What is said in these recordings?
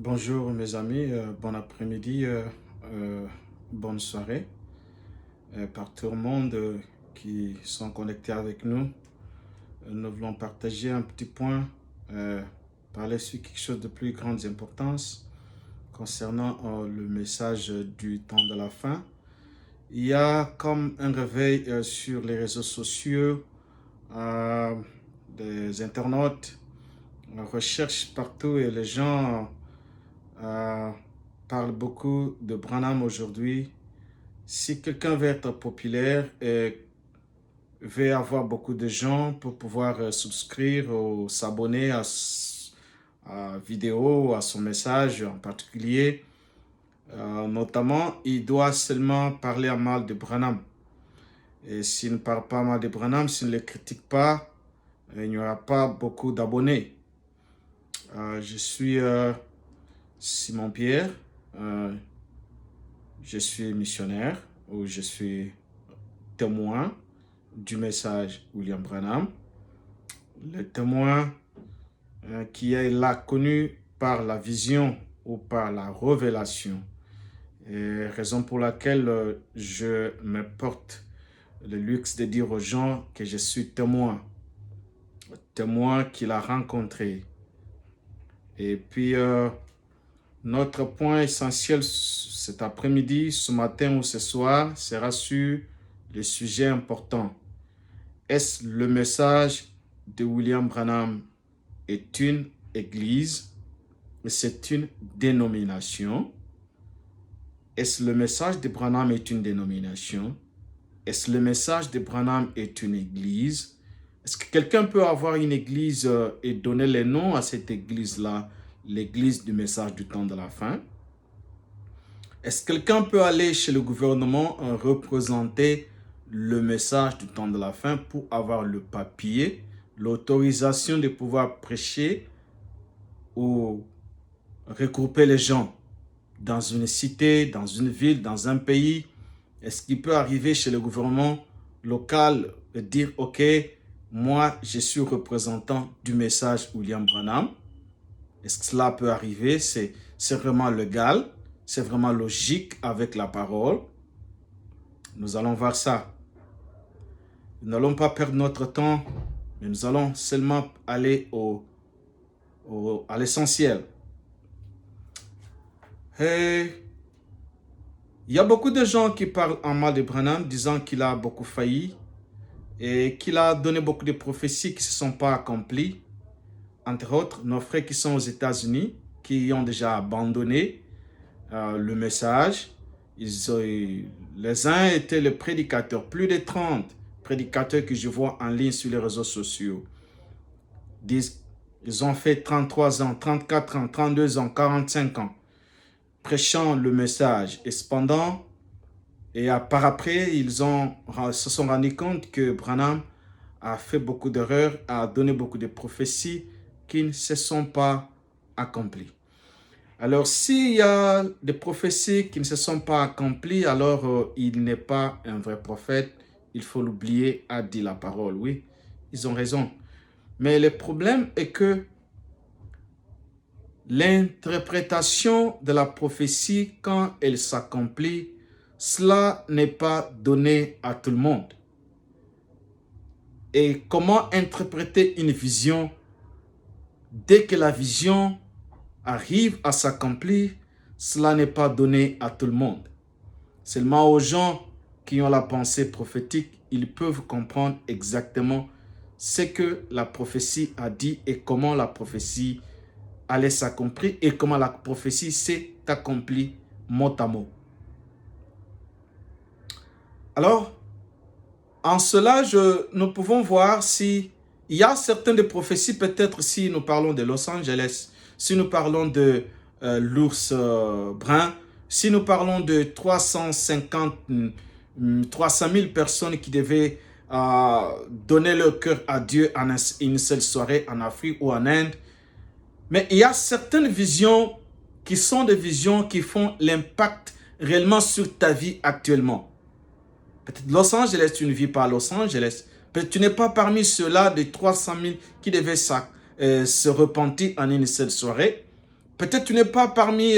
Bonjour mes amis, bon après-midi, bonne soirée. Par tout le monde qui sont connectés avec nous, nous voulons partager un petit point, parler sur quelque chose de plus grande importance concernant le message du temps de la fin. Il y a comme un réveil sur les réseaux sociaux, euh, des internautes, recherche partout et les gens euh, parlent beaucoup de Branham aujourd'hui. Si quelqu'un veut être populaire et veut avoir beaucoup de gens pour pouvoir souscrire ou s'abonner à vidéo, à son message en particulier, notamment, il doit seulement parler à mal de Branham. Et s'il ne parle pas mal de Branham, s'il ne le critique pas, il n'y aura pas beaucoup d'abonnés. Je suis Simon Pierre, je suis missionnaire ou je suis témoin du message William Branham. Le témoin qui est là connu par la vision ou par la révélation. Et raison pour laquelle je me porte le luxe de dire aux gens que je suis témoin. Témoin qu'il a rencontré. Et puis, notre point essentiel cet après-midi, ce matin ou ce soir sera sur le sujet important. Est-ce le message de William Branham est une église, c'est une dénomination? Est-ce le message de Branham est une dénomination? Est-ce le message de Branham est une église? Est-ce que quelqu'un peut avoir une église et donner les noms à cette église-là, l'église du message du temps de la fin? Est-ce que quelqu'un peut aller chez le gouvernement représenter le message du temps de la fin pour avoir le papier, l'autorisation de pouvoir prêcher ou regrouper les gens dans une cité, dans une ville, dans un pays? Est-ce qu'il peut arriver chez le gouvernement local et dire « Ok, moi, je suis représentant du message William Branham ». Est-ce que cela peut arriver? C'est vraiment légal, c'est vraiment logique avec la parole. Nous allons voir ça. Nous n'allons pas perdre notre temps, mais nous allons seulement aller à l'essentiel. Il y a beaucoup de gens qui parlent en mal de Branham, disant qu'il a beaucoup failli et qu'il a donné beaucoup de prophéties qui ne se sont pas accomplies. Entre autres, nos frères qui sont aux États-Unis, qui ont déjà abandonné le message. Les uns étaient les prédicateurs, plus de 30 prédicateurs que je vois en ligne sur les réseaux sociaux. Ils ont fait 33 ans, 34 ans, 32 ans, 45 ans, prêchant le message. Et cependant, par après, ils se sont rendus compte que Branham a fait beaucoup d'erreurs, a donné beaucoup de prophéties qui ne se sont pas accomplies. Alors, s'il y a des prophéties qui ne se sont pas accomplies, alors il n'est pas un vrai prophète. Il faut l'oublier, a dit la parole. Oui, ils ont raison. Mais le problème est que l'interprétation de la prophétie, quand elle s'accomplit, cela n'est pas donné à tout le monde. Et comment interpréter une vision dès que la vision arrive à s'accomplir, cela n'est pas donné à tout le monde. Seulement aux gens qui ont la pensée prophétique, ils peuvent comprendre exactement ce que la prophétie a dit et comment la prophétie allait s'accomplir et comment la prophétie s'est accomplie mot à mot. Alors, en cela, nous pouvons voir si il y a certaines des prophéties, peut-être si nous parlons de Los Angeles, si nous parlons de l'ours brun, si nous parlons de 300 000 personnes qui devaient donner leur cœur à Dieu en une seule soirée en Afrique ou en Inde. Mais il y a certaines visions qui sont des visions qui font l'impact réellement sur ta vie actuellement. Peut-être Los Angeles, tu ne vis pas à Los Angeles. Peut-être tu n'es pas parmi ceux-là de 300 000 qui devaient se repentir en une seule soirée. Peut-être tu n'es pas parmi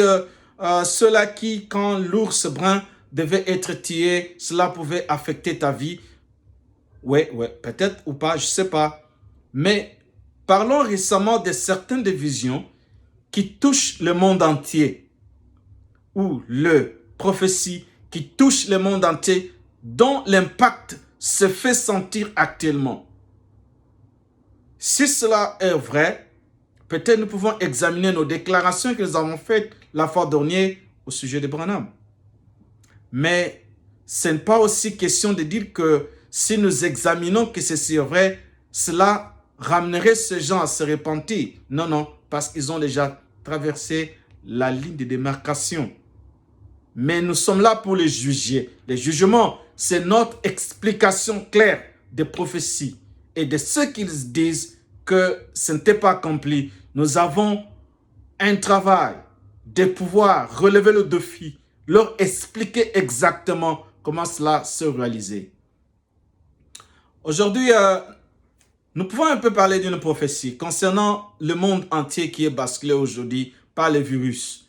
ceux-là qui, quand l'ours brun devait être tué, cela pouvait affecter ta vie. Oui, peut-être ou pas, je ne sais pas. Mais parlons récemment de certaines divisions qui touchent le monde entier, ou le prophétie qui touche le monde entier, dont l'impact se fait sentir actuellement. Si cela est vrai, peut-être nous pouvons examiner nos déclarations que nous avons faites la fois dernière au sujet de Branham. Mais ce n'est pas aussi question de dire que si nous examinons que ceci est vrai, cela ramènerait ces gens à se repentir. Non, non, parce qu'ils ont déjà traversé la ligne de démarcation. Mais nous sommes là pour les juger. Les jugements, c'est notre explication claire des prophéties et de ce qu'ils disent que ce n'était pas accompli. Nous avons un travail de pouvoir relever le défi, leur expliquer exactement comment cela se réalisait. Aujourd'hui, nous pouvons un peu parler d'une prophétie concernant le monde entier qui est basculé aujourd'hui par le virus.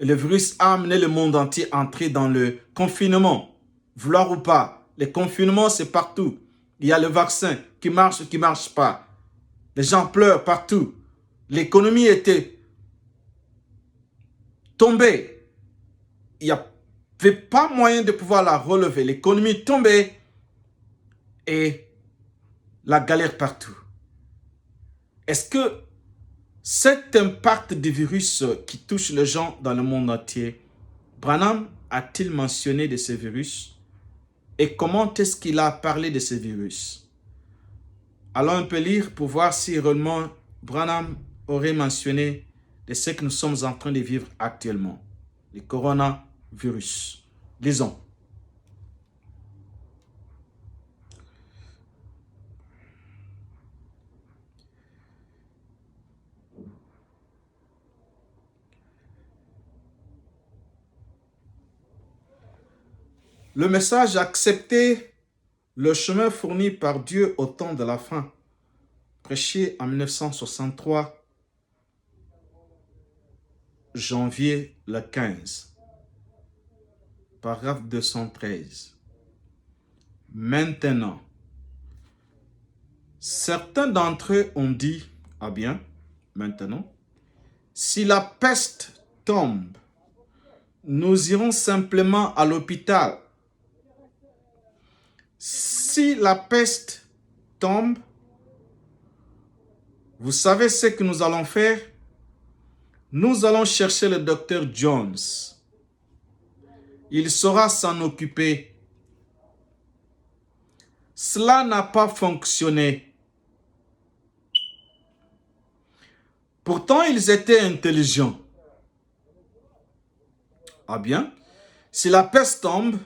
Le virus a amené le monde entier à entrer dans le confinement. Vouloir ou pas, le confinement c'est partout. Il y a le vaccin qui marche ou qui ne marche pas. Les gens pleurent partout. L'économie était tombée. Il n'y avait pas moyen de pouvoir la relever. L'économie tombée et la galère partout. Est-ce que cet impact du virus qui touche les gens dans le monde entier, Branham a-t-il mentionné de ce virus? Et comment est-ce qu'il a parlé de ce virus? Allons un peu lire pour voir si réellement Branham aurait mentionné de ce que nous sommes en train de vivre actuellement, le coronavirus. Lisons. Le message accepté, le chemin fourni par Dieu au temps de la fin, prêché en 1963, janvier le 15, paragraphe 213. Maintenant, certains d'entre eux ont dit, ah bien, maintenant, si la peste tombe, nous irons simplement à l'hôpital. Si la peste tombe, vous savez ce que nous allons faire? Nous allons chercher le docteur Jones. Il saura s'en occuper. Cela n'a pas fonctionné. Pourtant, ils étaient intelligents. Ah bien, si la peste tombe,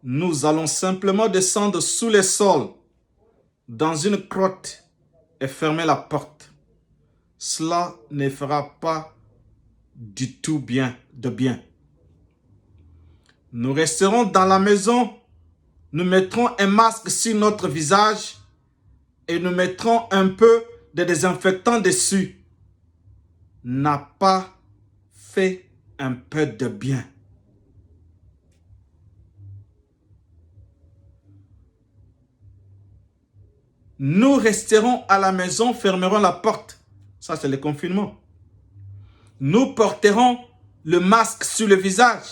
nous allons simplement descendre sous le sol, dans une grotte, et fermer la porte. Cela ne fera pas du tout de bien. Nous resterons dans la maison, nous mettrons un masque sur notre visage et nous mettrons un peu de désinfectant dessus. N'a pas fait un peu de bien. Nous resterons à la maison, fermerons la porte. Ça, c'est le confinement. Nous porterons le masque sur le visage.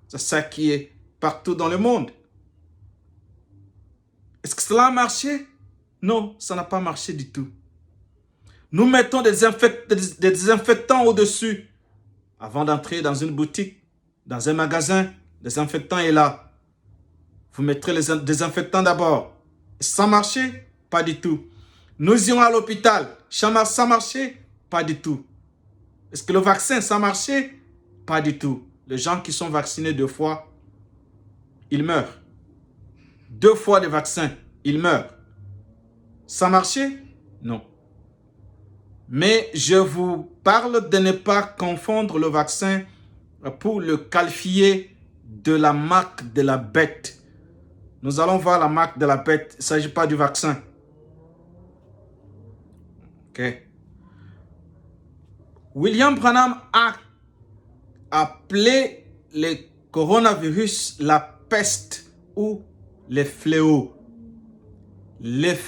C'est ça qui est partout dans le monde. Est-ce que cela a marché? Non, ça n'a pas marché du tout. Nous mettons des désinfectants au-dessus. Avant d'entrer dans une boutique, dans un magasin, le désinfectant est là. Vous mettrez les désinfectants d'abord. Ça a marché? Pas du tout. Nous irons à l'hôpital. Ça a marché? Pas du tout. Est-ce que le vaccin, ça a marché? Pas du tout. Les gens qui sont vaccinés 2 fois, ils meurent. 2 fois de vaccin, ils meurent. Ça a marché? Non. Mais je vous parle de ne pas confondre le vaccin pour le qualifier de la marque de la bête. Nous allons voir la marque de la bête. Il ne s'agit pas du vaccin. Ok. William Branham a appelé le coronavirus la peste ou les fléaux.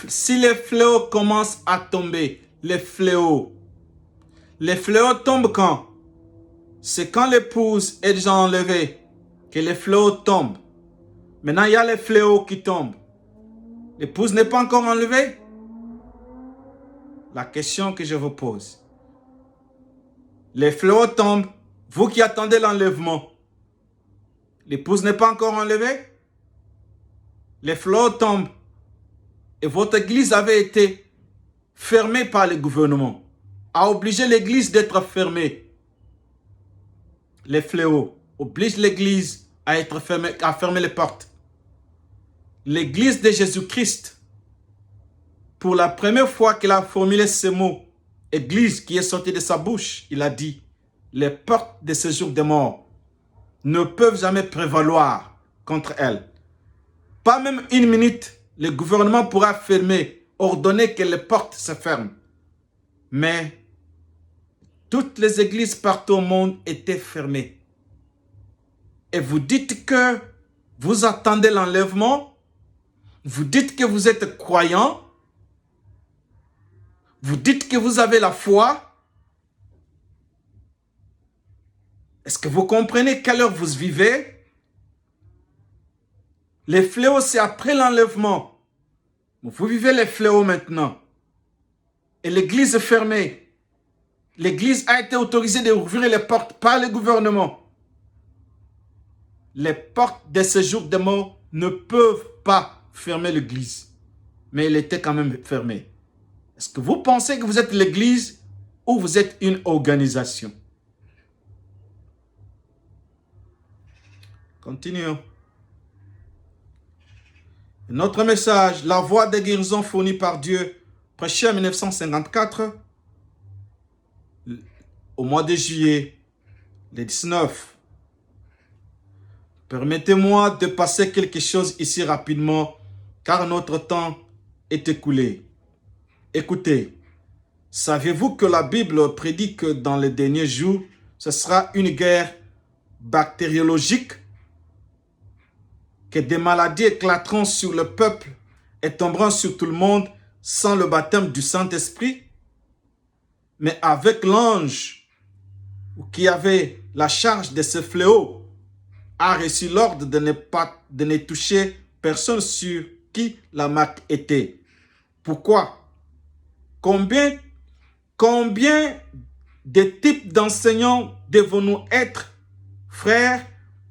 Si les fléaux commencent à tomber, les fléaux tombent quand? C'est quand l'épouse est déjà enlevée que les fléaux tombent. Maintenant, il y a les fléaux qui tombent. L'épouse n'est pas encore enlevée? La question que je vous pose. Les fléaux tombent, vous qui attendez l'enlèvement. L'épouse n'est pas encore enlevée? Les fléaux tombent et votre église avait été fermée par le gouvernement, a obligé l'église d'être fermée. Les fléaux obligent l'église à être fermée, à fermer les portes. L'église de Jésus-Christ, pour la première fois qu'il a formulé ce mot, église qui est sortie de sa bouche, il a dit, les portes de ce jour des morts ne peuvent jamais prévaloir contre elle. Pas même une minute, le gouvernement pourra fermer, ordonner que les portes se ferment. Mais toutes les églises partout au monde étaient fermées. Et vous dites que vous attendez l'enlèvement, vous dites que vous êtes croyant, vous dites que vous avez la foi. Est-ce que vous comprenez quelle heure vous vivez? Les fléaux, c'est après l'enlèvement. Vous vivez les fléaux maintenant. Et l'église est fermée. L'église a été autorisée d'ouvrir les portes par le gouvernement. Les portes de ce jour de mort ne peuvent pas fermer l'église. Mais elle était quand même fermée. Est-ce que vous pensez que vous êtes l'église ou vous êtes une organisation? Continuons. Notre message, la voie de guérison fournie par Dieu, prêché en 1954, au mois de juillet, le 19. Permettez-moi de passer quelque chose ici rapidement, car notre temps est écoulé. Écoutez, savez-vous que la Bible prédit que dans les derniers jours, ce sera une guerre bactériologique, que des maladies éclateront sur le peuple et tomberont sur tout le monde sans le baptême du Saint-Esprit? Mais avec l'ange qui avait la charge de ce fléau, a reçu l'ordre de ne toucher personne sur qui la marque était. Pourquoi? Combien de types d'enseignants devons-nous être, frères,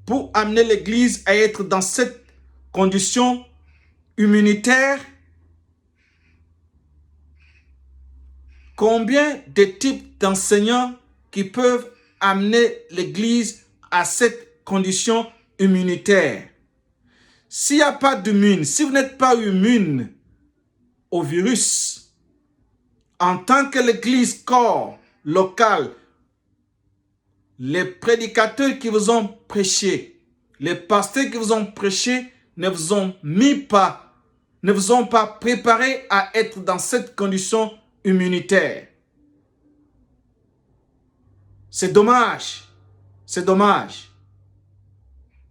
pour amener l'Église à être dans cette condition immunitaire? Combien de types d'enseignants qui peuvent amener l'Église à cette condition immunitaire? S'il n'y a pas d'immune, si vous n'êtes pas immune au virus, en tant que l'Église corps local, les prédicateurs qui vous ont prêché, les pasteurs qui vous ont prêché ne vous ont pas préparé à être dans cette condition immunitaire. C'est dommage. C'est dommage.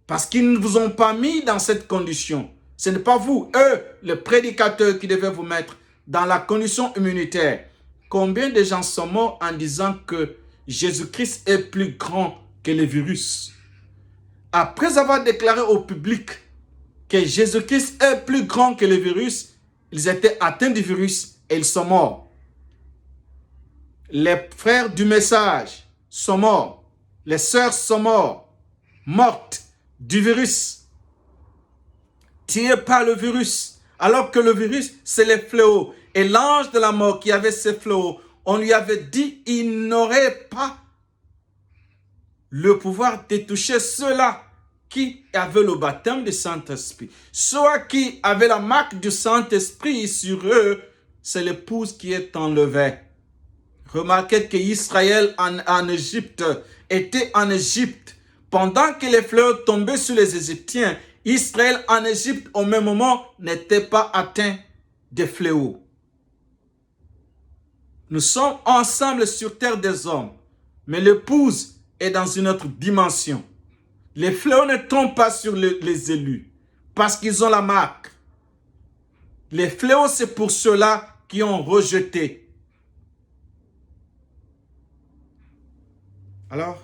Parce qu'ils ne vous ont pas mis dans cette condition. Ce n'est pas vous, eux, les prédicateurs qui devaient vous mettre dans la condition immunitaire. Combien de gens sont morts en disant que Jésus-Christ est plus grand que le virus? Après avoir déclaré au public que Jésus-Christ est plus grand que le virus, ils étaient atteints du virus et ils sont morts. Les frères du message sont morts. Les sœurs sont mortes du virus, tirées par le virus, alors que le virus, c'est les fléaux. Et l'ange de la mort qui avait ces fléaux, on lui avait dit, il n'aurait pas le pouvoir de toucher ceux-là qui avaient le baptême du Saint-Esprit. Ceux qui avaient la marque du Saint-Esprit sur eux, c'est l'épouse qui est enlevée. Remarquez qu'Israël en Égypte était en Égypte. Pendant que les fléaux tombaient sur les Égyptiens, Israël en Égypte au même moment n'était pas atteint des fléaux. Nous sommes ensemble sur terre des hommes. Mais l'épouse est dans une autre dimension. Les fléaux ne tombent pas sur les élus parce qu'ils ont la marque. Les fléaux, c'est pour ceux-là qui ont rejeté. Alors,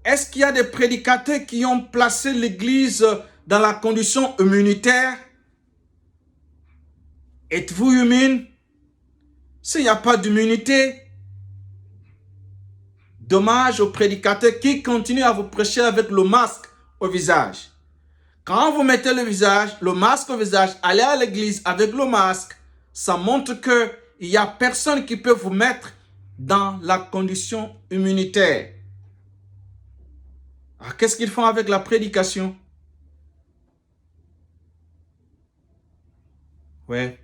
est-ce qu'il y a des prédicateurs qui ont placé l'Église dans la condition immunitaire? Êtes-vous immune? S'il n'y a pas d'immunité, dommage aux prédicateurs qui continuent à vous prêcher avec le masque au visage. Quand vous mettez le masque au visage, allez à l'église avec le masque, ça montre qu'il n'y a personne qui peut vous mettre dans la condition immunitaire. Alors, qu'est-ce qu'ils font avec la prédication? Ouais.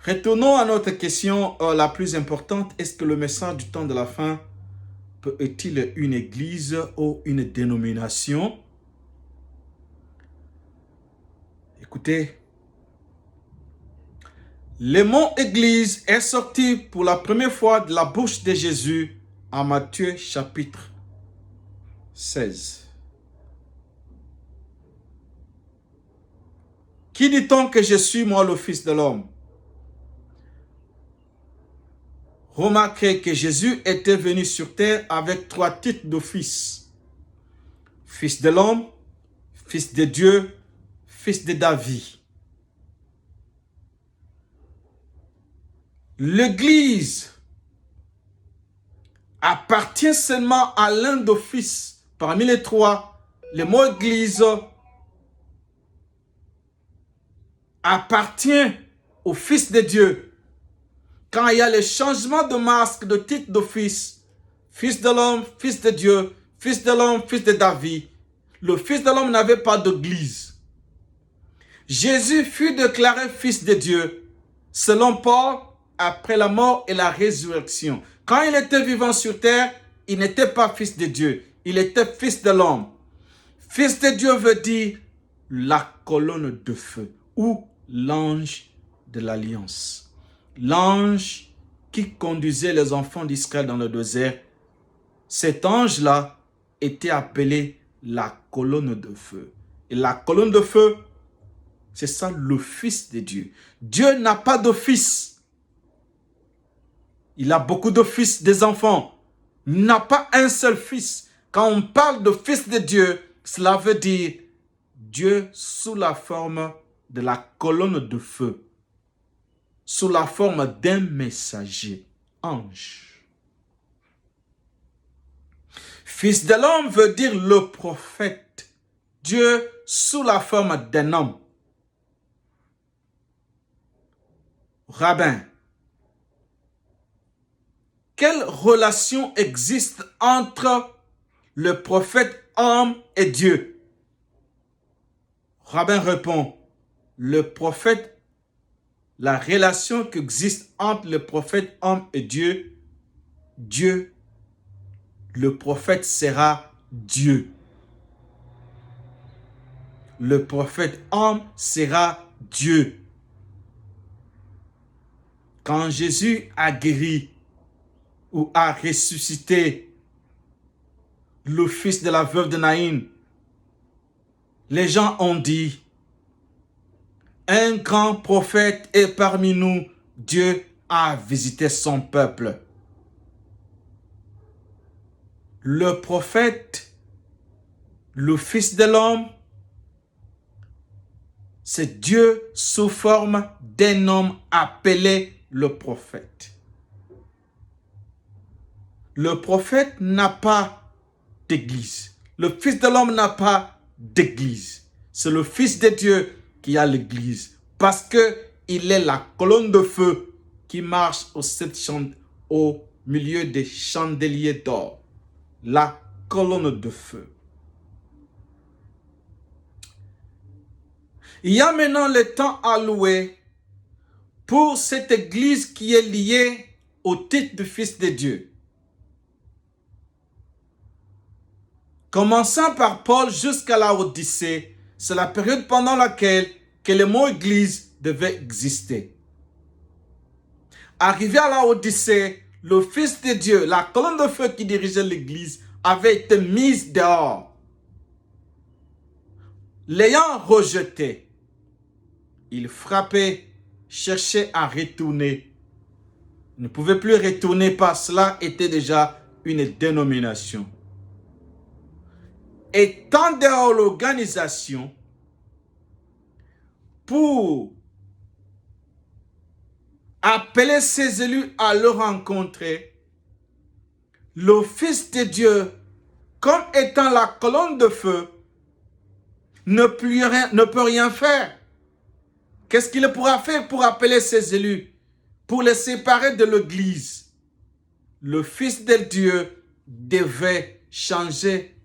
Retournons à notre question la plus importante. Est-ce que le message du temps de la fin est-il une église ou une dénomination? Écoutez, le mot église est sorti pour la première fois de la bouche de Jésus en Matthieu chapitre 16. Qui dit-on que je suis, moi, le Fils de l'homme? Remarquez que Jésus était venu sur terre avec 3 titres de fils. Fils de l'homme, Fils de Dieu, Fils de David. L'Église appartient seulement à l'un des fils. Parmi les 3, le mot Église appartient au Fils de Dieu. Quand il y a le changement de masque, de titre de fils, Fils de l'homme, Fils de Dieu, Fils de l'homme, Fils de David, le Fils de l'homme n'avait pas d'église. Jésus fut déclaré Fils de Dieu, selon Paul, après la mort et la résurrection. Quand il était vivant sur terre, il n'était pas Fils de Dieu, il était Fils de l'homme. Fils de Dieu veut dire la colonne de feu ou l'ange de l'alliance. L'ange qui conduisait les enfants d'Israël dans le désert, cet ange-là était appelé la colonne de feu. Et la colonne de feu, c'est ça le Fils de Dieu. Dieu n'a pas de fils. Il a beaucoup de fils, des enfants. Il n'a pas un seul fils. Quand on parle de Fils de Dieu, cela veut dire Dieu sous la forme de la colonne de feu, sous la forme d'un messager, ange. Fils de l'homme veut dire le prophète. Dieu sous la forme d'un homme. Rabbin. Quelle relation existe entre le prophète homme et Dieu? Rabbin répond, le prophète, la relation qui existe entre le prophète homme et Dieu, le prophète sera Dieu. Le prophète homme sera Dieu. Quand Jésus a guéri ou a ressuscité le fils de la veuve de Naïn, les gens ont dit, un grand prophète est parmi nous, Dieu a visité son peuple. Le prophète, le Fils de l'homme, c'est Dieu sous forme d'un homme appelé le prophète. Le prophète n'a pas d'église. Le Fils de l'homme n'a pas d'église. C'est le Fils de Dieu qui a l'église. Parce qu'il est la colonne de feu qui marche au milieu des chandeliers d'or. La colonne de feu. Il y a maintenant le temps alloué pour cette église qui est liée au titre de Fils de Dieu. Commençant par Paul jusqu'à la Odyssée, c'est la période pendant laquelle que le mot église devait exister. Arrivé à la Odyssée, le Fils de Dieu, la colonne de feu qui dirigeait l'église, avait été mise dehors. L'ayant rejeté, il frappait, cherchait à retourner. Il ne pouvait plus retourner parce que cela était déjà une dénomination. Étant dehors l'organisation, pour appeler ses élus à le rencontrer, le Fils de Dieu, comme étant la colonne de feu, ne peut rien faire. Qu'est-ce qu'il pourra faire pour appeler ses élus, pour les séparer de l'Église? Le Fils de Dieu devait changer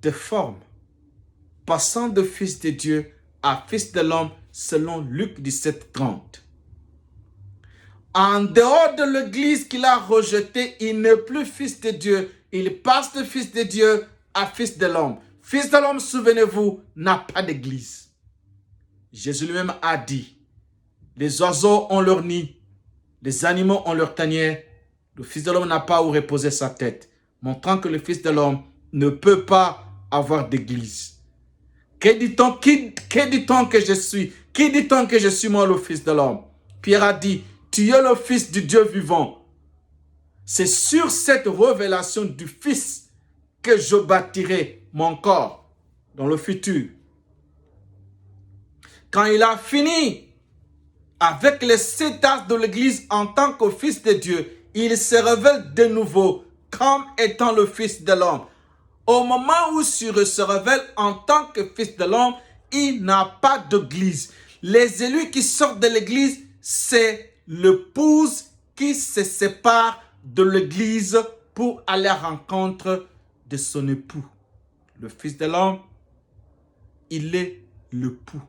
de forme, passant de Fils de Dieu à Fils de l'homme, selon Luc 17:30. En dehors de l'Église qu'il a rejetée, il n'est plus Fils de Dieu. Il passe de Fils de Dieu à Fils de l'homme. Fils de l'homme, souvenez-vous, n'a pas d'Église. Jésus lui-même a dit, les oiseaux ont leur nid, les animaux ont leur tanière. Le Fils de l'homme n'a pas où reposer sa tête, montrant que le Fils de l'homme ne peut pas avoir d'église. Que dit-on que je suis? Qui dit-on que je suis moi le Fils de l'homme? Pierre a dit, tu es le Fils du Dieu vivant. C'est sur cette révélation du Fils que je bâtirai mon corps dans le futur. Quand il a fini avec les 7 as de l'Église en tant que Fils de Dieu, il se révèle de nouveau comme étant le Fils de l'homme. Au moment où il se révèle en tant que Fils de l'homme, il n'a pas d'église. Les élus qui sortent de l'église, c'est l'épouse qui se sépare de l'église pour aller à la rencontre de son époux. Le Fils de l'homme, il est l'époux.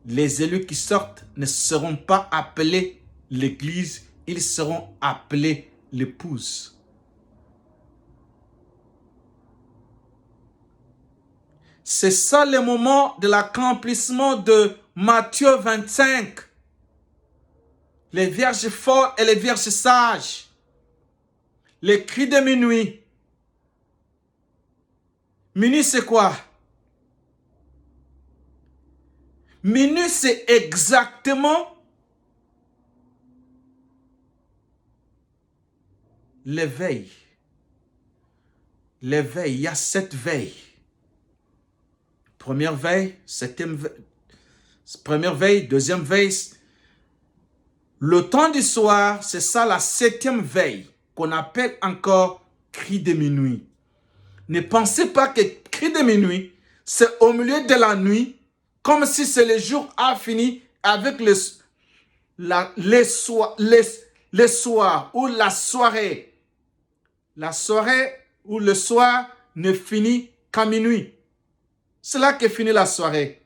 Les élus qui sortent ne seront pas appelés l'église, ils seront appelés l'épouse. C'est ça le moment de l'accomplissement de Matthieu 25. Les vierges folles et les vierges sages. Les cris de minuit. Minuit, c'est quoi? Minuit, c'est exactement l'éveil. L'éveil, il y a 7 veilles. Première veille, première veille, deuxième veille. Le temps du soir, c'est ça la 7e veille, qu'on appelle encore cri de minuit. Ne pensez pas que cri de minuit, c'est au milieu de la nuit, comme si c'est le jour a fini avec les soirs ou la soirée. La soirée ou le soir ne finit qu'à minuit. C'est là que finit la soirée.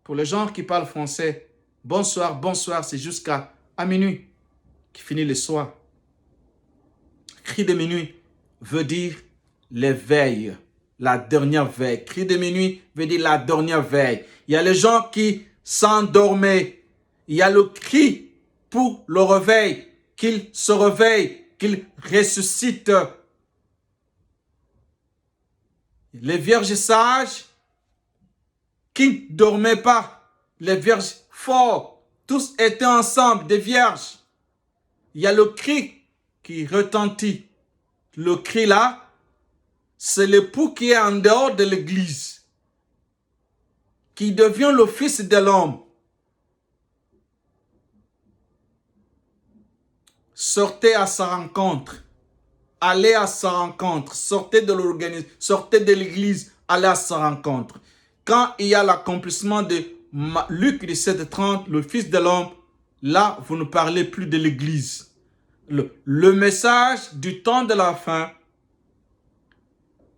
Pour les gens qui parlent français, bonsoir, bonsoir, c'est jusqu'à minuit qui finit le soir. Cri de minuit veut dire l'éveil, la dernière veille. Cri de minuit veut dire la dernière veille. Il y a les gens qui s'endormaient. Il y a le cri pour le réveil, qu'ils se réveillent, qu'ils ressuscitent. Les vierges sages qui ne dormaient pas, les vierges forts, tous étaient ensemble, des vierges. Il y a le cri qui retentit. Le cri là, c'est l'époux qui est en dehors de l'église, qui devient le Fils de l'homme. Sortez à sa rencontre. Allez à sa rencontre, sortez de l'église, allez à sa rencontre. Quand il y a l'accomplissement de Luc 17:30, le Fils de l'homme, là, vous ne parlez plus de l'église. Le message du temps de la fin,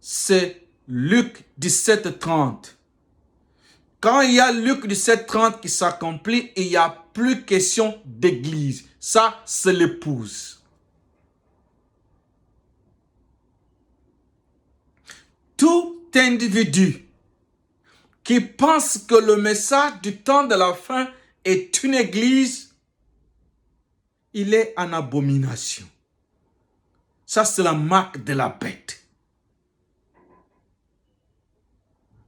c'est Luc 17:30. Quand il y a Luc 17:30 qui s'accomplit, il n'y a plus question d'église. Ça, c'est l'épouse. Tout individu qui pense que le message du temps de la fin est une église il est en abomination. Ça, c'est la marque de la bête.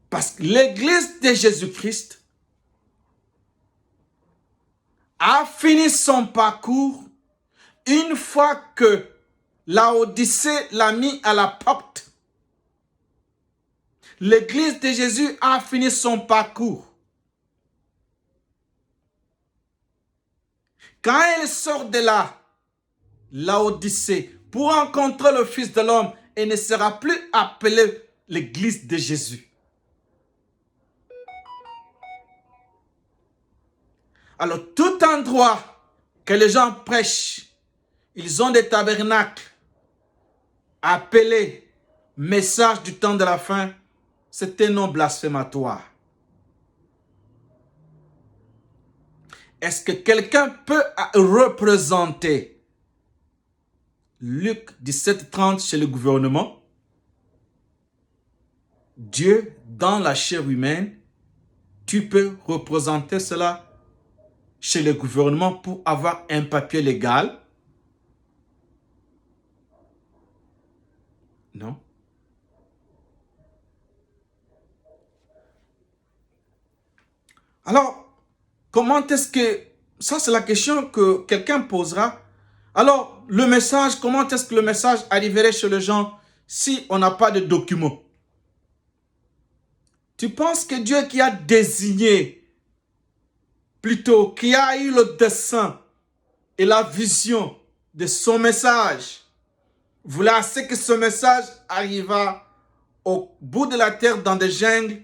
Parce que l'église de Jésus-Christ a fini son parcours une fois que Laodicée l'a mis à la porte. L'église de Jésus a fini son parcours. Quand elle sort de là, Laodicée, pour rencontrer le Fils de l'homme, elle ne sera plus appelée l'église de Jésus. Alors, tout endroit que les gens prêchent, ils ont des tabernacles appelés message du temps de la fin, c'est un nom blasphématoire. Est-ce que quelqu'un peut représenter Luc 17:30 chez le gouvernement? Dieu, dans la chair humaine, tu peux représenter cela chez le gouvernement pour avoir un papier légal? Non. Alors, comment est-ce que... Ça, c'est la question que quelqu'un posera. Alors, le message, comment est-ce que le message arriverait chez les gens si on n'a pas de documents? Tu penses que Dieu qui a désigné, plutôt qui a eu le dessein et la vision de son message, voulait assez que ce message arriva au bout de la terre dans des jungles?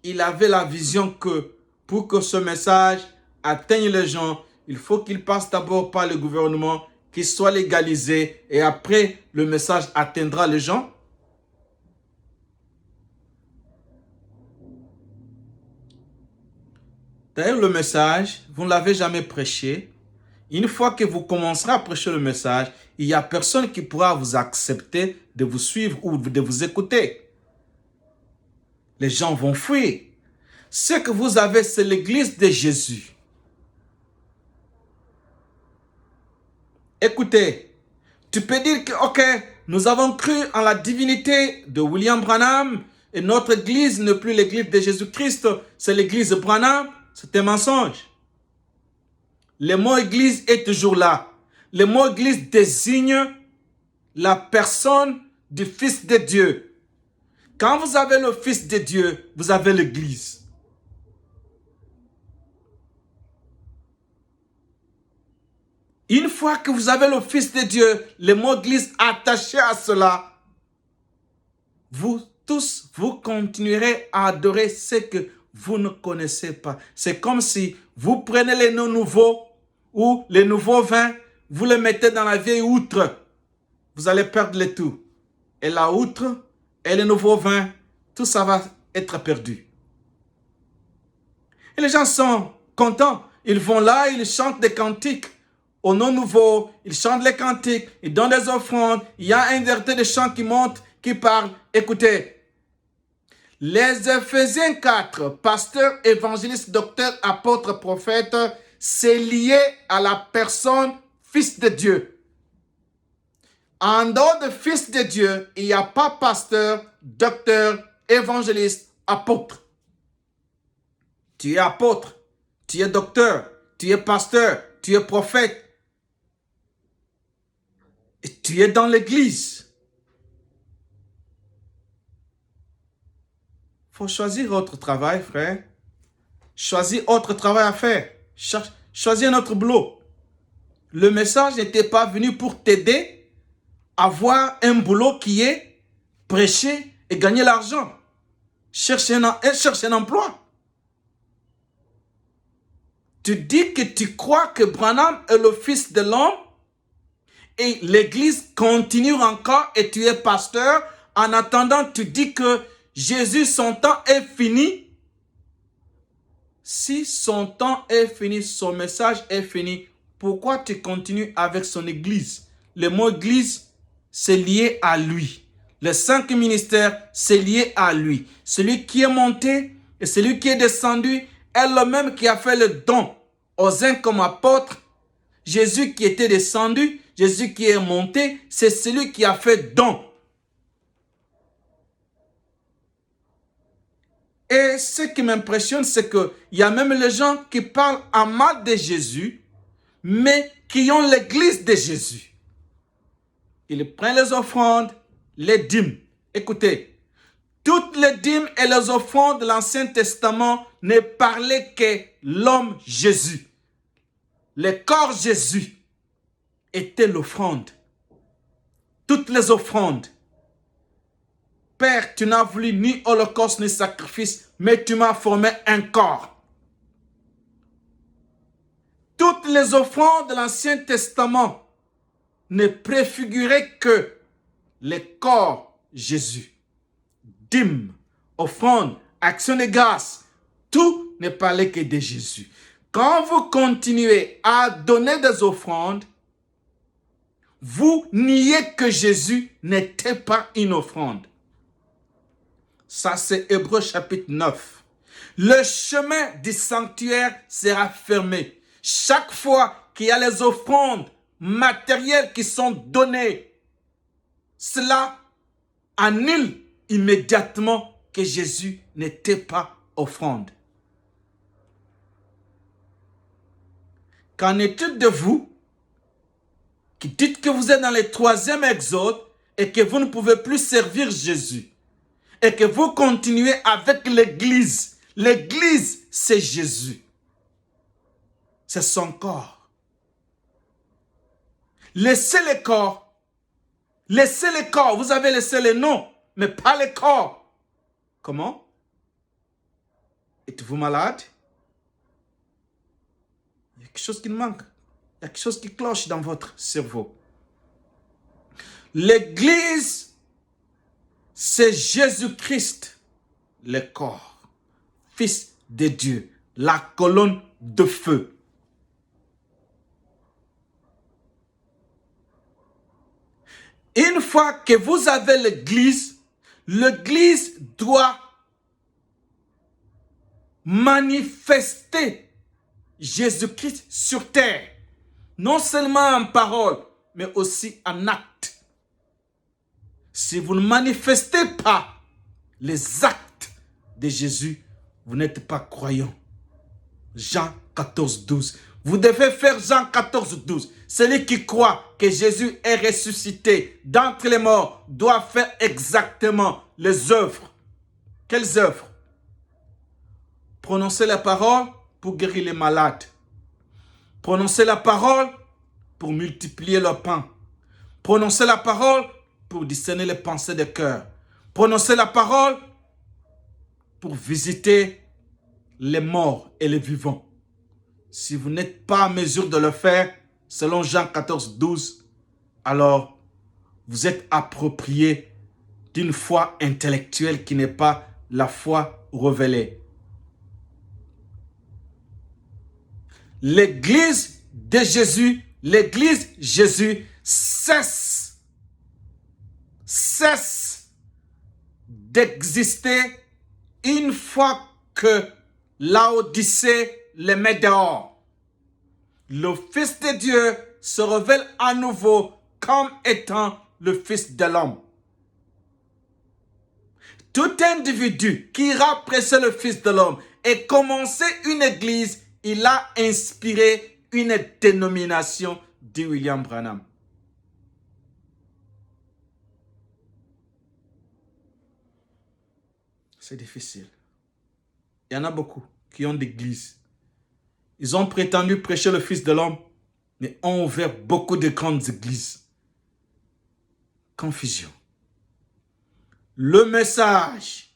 Il avait la vision que pour que ce message atteigne les gens, il faut qu'il passe d'abord par le gouvernement, qu'il soit légalisé et après le message atteindra les gens. D'ailleurs, le message, vous ne l'avez jamais prêché. Une fois que vous commencerez à prêcher le message, il n'y a personne qui pourra vous accepter de vous suivre ou de vous écouter. Les gens vont fuir. Ce que vous avez, c'est l'église de Jésus. Écoutez, tu peux dire que, ok, nous avons cru en la divinité de William Branham et notre église n'est plus l'église de Jésus-Christ, c'est l'église de Branham. C'est un mensonge. Le mot église est toujours là. Le mot église désigne la personne du Fils de Dieu. Quand vous avez le Fils de Dieu, vous avez l'église. Une fois que vous avez le Fils de Dieu, le mot église attaché à cela, vous tous, vous continuerez à adorer ce que vous ne connaissez pas. C'est comme si vous prenez les noms nouveaux ou les nouveaux vins, vous les mettez dans la vieille outre. Vous allez perdre le tout. Et la outre et les nouveaux vins, tout ça va être perdu. Et les gens sont contents. Ils vont là, ils chantent des cantiques. Au nom nouveau, ils chantent les cantiques, ils donnent des offrandes. Il y a un directeur de chant qui monte, qui parle. Écoutez. Les Éphésiens 4, pasteur, évangéliste, docteur, apôtre, prophète, c'est lié à la personne Fils de Dieu. En dehors de Fils de Dieu, il n'y a pas pasteur, docteur, évangéliste, apôtre. Tu es apôtre, tu es docteur, tu es pasteur, tu es prophète. Et tu es dans l'église. Il faut choisir autre travail, frère. Choisis autre travail à faire. Choisis un autre boulot. Le message n'était pas venu pour t'aider à avoir un boulot qui est prêcher et gagner l'argent. Cherche un emploi. Tu dis que tu crois que Branham est le Fils de l'homme et l'église continue encore et tu es pasteur. En attendant, tu dis que Jésus, son temps est fini. Si son temps est fini, son message est fini, pourquoi tu continues avec son église? Le mot église, c'est lié à lui. Les 5 ministères, c'est lié à lui. Celui qui est monté et celui qui est descendu est le même qui a fait le don aux uns comme apôtres. Jésus qui était descendu, Jésus qui est monté, c'est celui qui a fait don. Et ce qui m'impressionne, c'est qu'il y a même les gens qui parlent en mal de Jésus, mais qui ont l'église de Jésus. Ils prennent les offrandes, les dîmes. Écoutez, toutes les dîmes et les offrandes de l'Ancien Testament ne parlaient que l'homme Jésus. Le corps Jésus était l'offrande. Toutes les offrandes. Père, tu n'as voulu ni holocauste ni sacrifice, mais tu m'as formé un corps. Toutes les offrandes de l'Ancien Testament ne préfiguraient que le corps Jésus. Dîmes, offrandes, actions de grâce, tout ne parlait que de Jésus. Quand vous continuez à donner des offrandes, vous niez que Jésus n'était pas une offrande. Ça, c'est Hébreux chapitre 9. Le chemin du sanctuaire sera fermé. Chaque fois qu'il y a les offrandes matérielles qui sont données, cela annule immédiatement que Jésus n'était pas offrande. Qu'en est-il de vous qui dites que vous êtes dans le 3e exode et que vous ne pouvez plus servir Jésus et que vous continuez avec l'Église? L'Église, c'est Jésus. C'est son corps. Laissez le corps. Laissez le corps. Vous avez laissé le nom, mais pas le corps. Comment? Êtes-vous malade? Il y a quelque chose qui manque. Il y a quelque chose qui cloche dans votre cerveau. L'Église, c'est Jésus-Christ, le corps, Fils de Dieu, la colonne de feu. Une fois que vous avez l'Église, l'Église doit manifester Jésus-Christ sur terre. Non seulement en parole, mais aussi en acte. Si vous ne manifestez pas les actes de Jésus, vous n'êtes pas croyant. Jean 14, 12. Vous devez faire Jean 14, 12. Celui qui croit que Jésus est ressuscité d'entre les morts doit faire exactement les œuvres. Quelles œuvres? Prononcer la parole pour guérir les malades. Prononcer la parole pour multiplier le pain. Prononcer la parole pour discerner les pensées des cœurs. Prononcer la parole pour visiter les morts et les vivants. Si vous n'êtes pas en mesure de le faire, selon Jean 14, 12, alors vous êtes approprié d'une foi intellectuelle qui n'est pas la foi révélée. L'Église de Jésus, l'Église Jésus cesse d'exister une fois que Laodicée les met dehors. Le Fils de Dieu se révèle à nouveau comme étant le Fils de l'homme. Tout individu qui ira presser le Fils de l'homme et commencer une église, il a inspiré une dénomination, dit William Branham. C'est difficile. Il y en a beaucoup qui ont d'églises. Ils ont prétendu prêcher le Fils de l'homme, mais ont ouvert beaucoup de grandes églises. Confusion. Le message,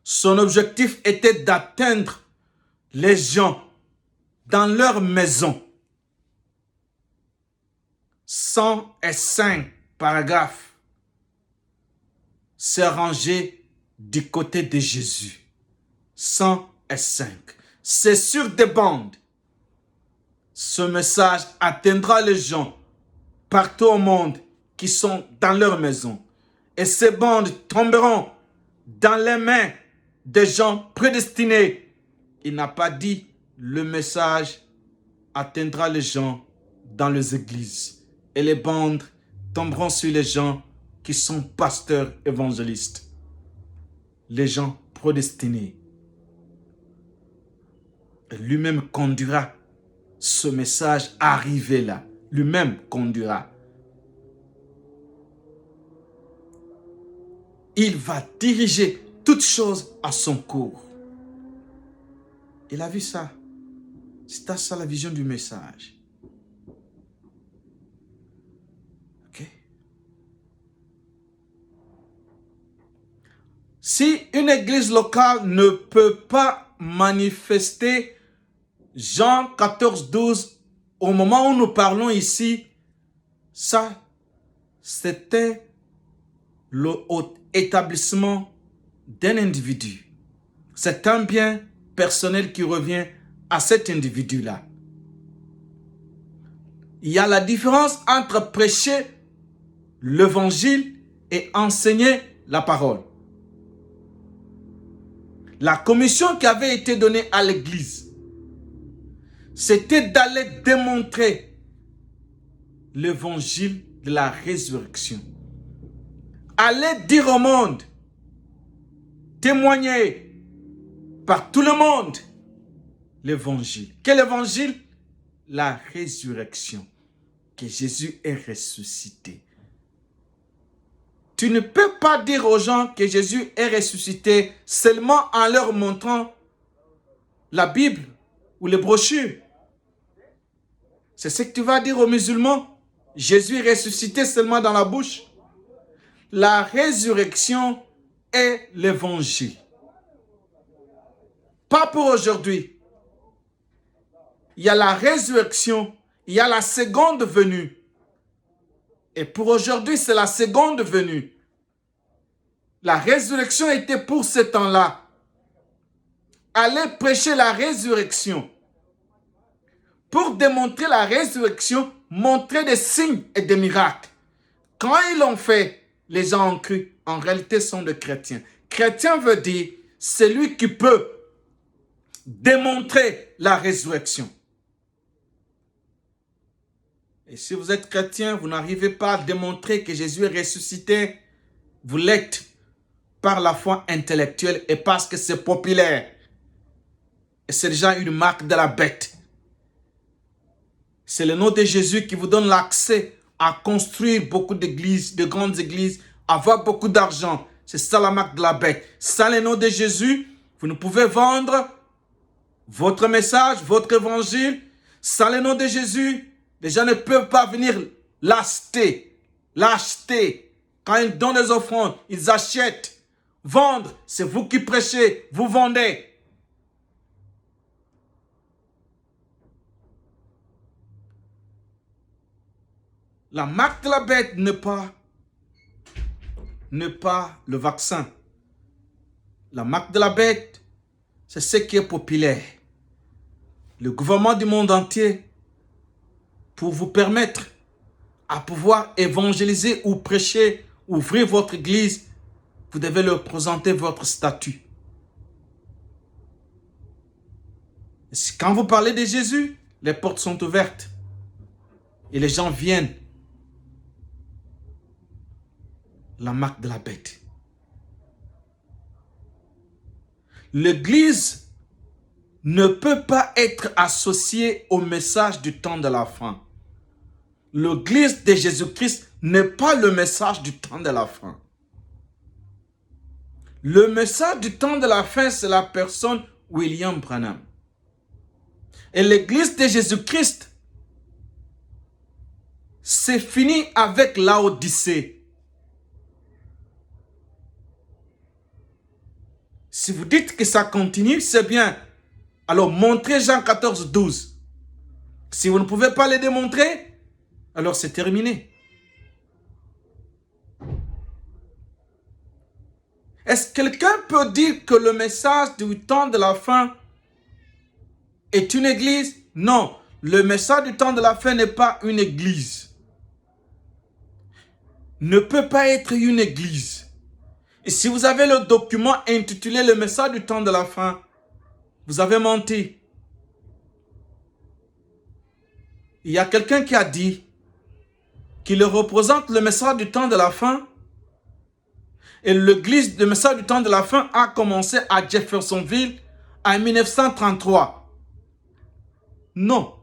son objectif était d'atteindre les gens dans leur maison. 105 paragraphes. C'est rangé du côté de Jésus. 105. C'est sur des bandes. Ce message atteindra les gens partout au monde qui sont dans leur maison. Et ces bandes tomberont dans les mains des gens prédestinés. Il n'a pas dit le message atteindra les gens dans les églises et les bandes tomberont sur les gens qui sont pasteurs évangélistes, les gens prédestinés. Et lui-même conduira ce message arrivé là. Lui-même conduira. Il va diriger toutes choses à son cours. Il a vu ça. C'est ça la vision du message. Ok? Si une église locale ne peut pas manifester Jean 14, 12, au moment où nous parlons ici, ça, c'était le établissement d'un individu. C'est un bien personnel qui revient à cet individu-là. Il y a la différence entre prêcher l'évangile et enseigner la parole. La commission qui avait été donnée à l'église, c'était d'aller démontrer l'évangile de la résurrection. Aller dire au monde, témoigner par tout le monde l'évangile. Quel évangile? La résurrection, que Jésus est ressuscité. Tu ne peux pas dire aux gens que Jésus est ressuscité seulement en leur montrant la Bible ou les brochures. C'est ce que tu vas dire aux musulmans. Jésus est ressuscité seulement dans la bouche. La résurrection est l'évangile. Pas pour aujourd'hui. Il y a la résurrection, il y a la seconde venue. Et pour aujourd'hui, c'est la seconde venue. La résurrection était pour ce temps-là. Allez prêcher la résurrection. Pour démontrer la résurrection, montrer des signes et des miracles. Quand ils l'ont fait, les gens ont cru. En réalité, ce sont des chrétiens. Chrétien veut dire celui qui peut démontrer la résurrection. Et si vous êtes chrétien, vous n'arrivez pas à démontrer que Jésus est ressuscité, vous l'êtes par la foi intellectuelle et parce que c'est populaire. Et c'est déjà une marque de la bête. C'est le nom de Jésus qui vous donne l'accès à construire beaucoup d'églises, de grandes églises, avoir beaucoup d'argent. C'est ça la marque de la bête. Sans le nom de Jésus, vous ne pouvez vendre votre message, votre évangile. Sans le nom de Jésus, les gens ne peuvent pas venir l'acheter. L'acheter. Quand ils donnent des offrandes, ils achètent. Vendre, c'est vous qui prêchez, vous vendez. La marque de la bête n'est pas le vaccin. La marque de la bête, c'est ce qui est populaire. Le gouvernement du monde entier, pour vous permettre à pouvoir évangéliser ou prêcher, ouvrir votre église, vous devez leur présenter votre statut. Quand vous parlez de Jésus, les portes sont ouvertes et les gens viennent. La marque de la bête. L'église ne peut pas être associée au message du temps de la fin. L'église de Jésus-Christ n'est pas le message du temps de la fin. Le message du temps de la fin, c'est la personne William Branham. Et l'église de Jésus-Christ, c'est fini avec Laodicée. Si vous dites que ça continue, c'est bien. Alors montrez Jean 14, 12. Si vous ne pouvez pas le démontrer, alors c'est terminé. Est-ce que quelqu'un peut dire que le message du temps de la fin est une église? Non, le message du temps de la fin n'est pas une église. Ne peut pas être une église. Et si vous avez le document intitulé « Le message du temps de la fin », vous avez menti. il y a quelqu'un qui a dit qu'il représente le message du temps de la fin. Et l'église, le message du temps de la fin a commencé à Jeffersonville en 1933. Non.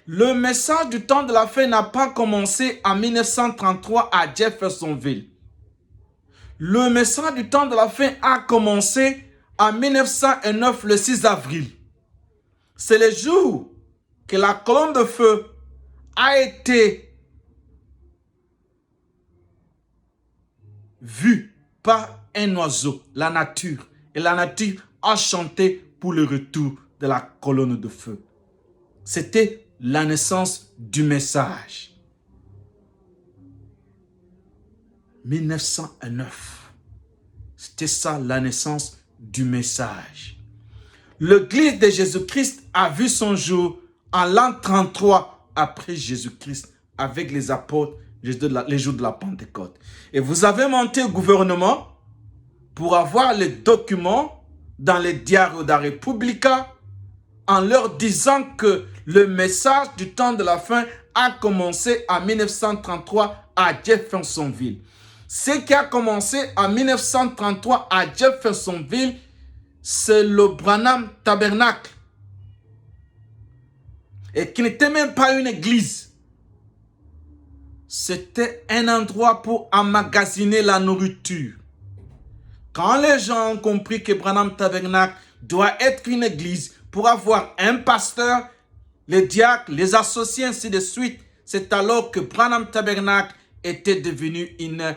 Le message du temps de la fin n'a pas commencé en 1933 à Jeffersonville. Le message du temps de la fin a commencé en 1909, le 6 avril. C'est le jour que la colonne de feu a été vue par un oiseau, la nature. Et la nature a chanté pour le retour de la colonne de feu. C'était la naissance du message. 1909. C'était ça la naissance du message. L'église de Jésus-Christ a vu son jour en l'an 33 après Jésus-Christ avec les apôtres les jours de la Pentecôte. Et vous avez monté au gouvernement pour avoir les documents dans les diaires de la République en leur disant que le message du temps de la fin a commencé en 1933 à Jeffersonville. Ce qui a commencé en 1933 à Jeffersonville, c'est le Branham Tabernacle. Et qui n'était même pas une église. C'était un endroit pour emmagasiner la nourriture. Quand les gens ont compris que Branham Tabernacle doit être une église pour avoir un pasteur, les diacres, les associés, ainsi de suite, c'est alors que Branham Tabernacle était devenu une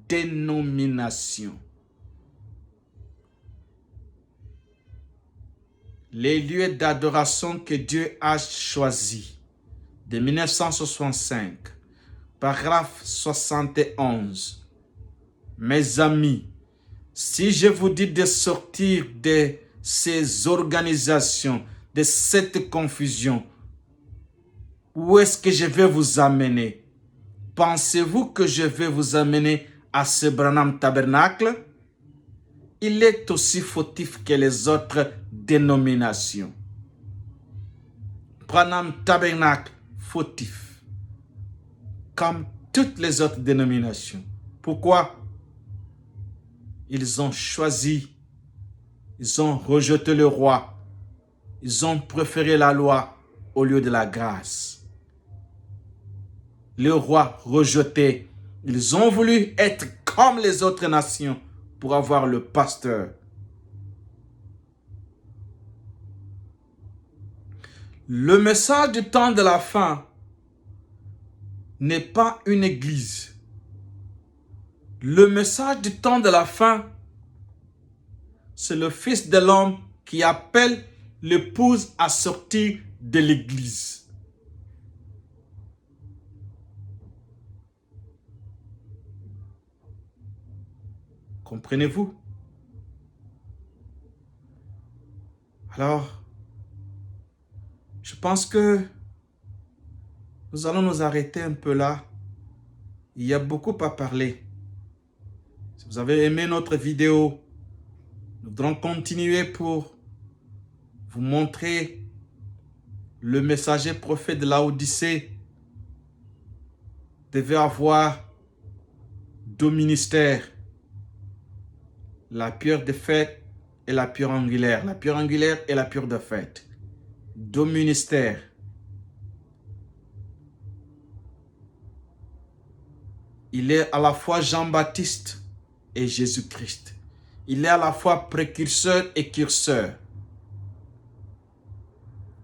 dénomination. Les lieux d'adoration que Dieu a choisis de 1965, paragraphe 71. Mes amis, si je vous dis de sortir de ces organisations, de cette confusion, où est-ce que je vais vous amener? Pensez-vous que je vais vous amener à ce Branham Tabernacle? Il est aussi fautif que les autres dénominations. Branham Tabernacle, fautif. Comme toutes les autres dénominations. Pourquoi? Ils ont choisi, ils ont rejeté le roi, ils ont préféré la loi au lieu de la grâce. Le roi rejeté, ils ont voulu être comme les autres nations pour avoir le pasteur. Le message du temps de la fin n'est pas une église. Le message du temps de la fin, c'est le Fils de l'homme qui appelle l'épouse à sortir de l'église. Comprenez-vous? Alors, je pense que nous allons nous arrêter un peu là. Il y a beaucoup à parler. Si vous avez aimé notre vidéo, nous allons continuer pour vous montrer le messager prophète de Laodicée devait avoir deux ministères. La pierre de fête et la pierre angulaire. La pierre angulaire et la pierre de fête. Deux ministères. Il est à la fois Jean-Baptiste et Jésus-Christ. Il est à la fois précurseur et curseur.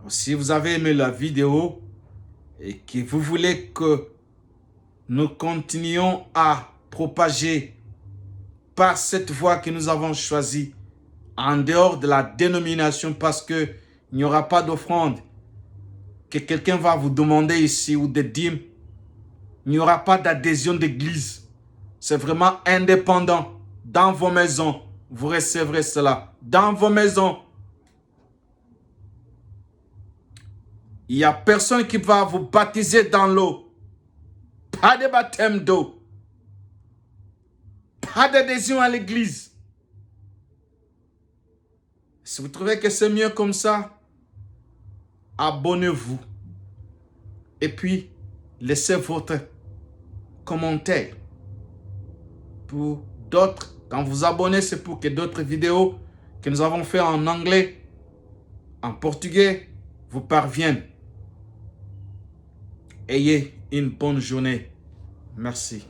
Si vous avez aimé la vidéo et que vous voulez que nous continuions à propager par cette voie que nous avons choisie en dehors de la dénomination parce qu'il n'y aura pas d'offrande que quelqu'un va vous demander ici ou de dîmes, il n'y aura pas d'adhésion d'église. C'est vraiment indépendant. Dans vos maisons, vous recevrez cela. Dans vos maisons, il n'y a personne qui va vous baptiser dans l'eau. Pas de baptême d'eau. Pas d'adhésion à l'église. Si vous trouvez que c'est mieux comme ça, abonnez-vous. Et puis, laissez votre commentaire. Pour d'autres, quand vous abonnez, c'est pour que d'autres vidéos que nous avons fait en anglais, en portugais, vous parviennent. Ayez une bonne journée. Merci.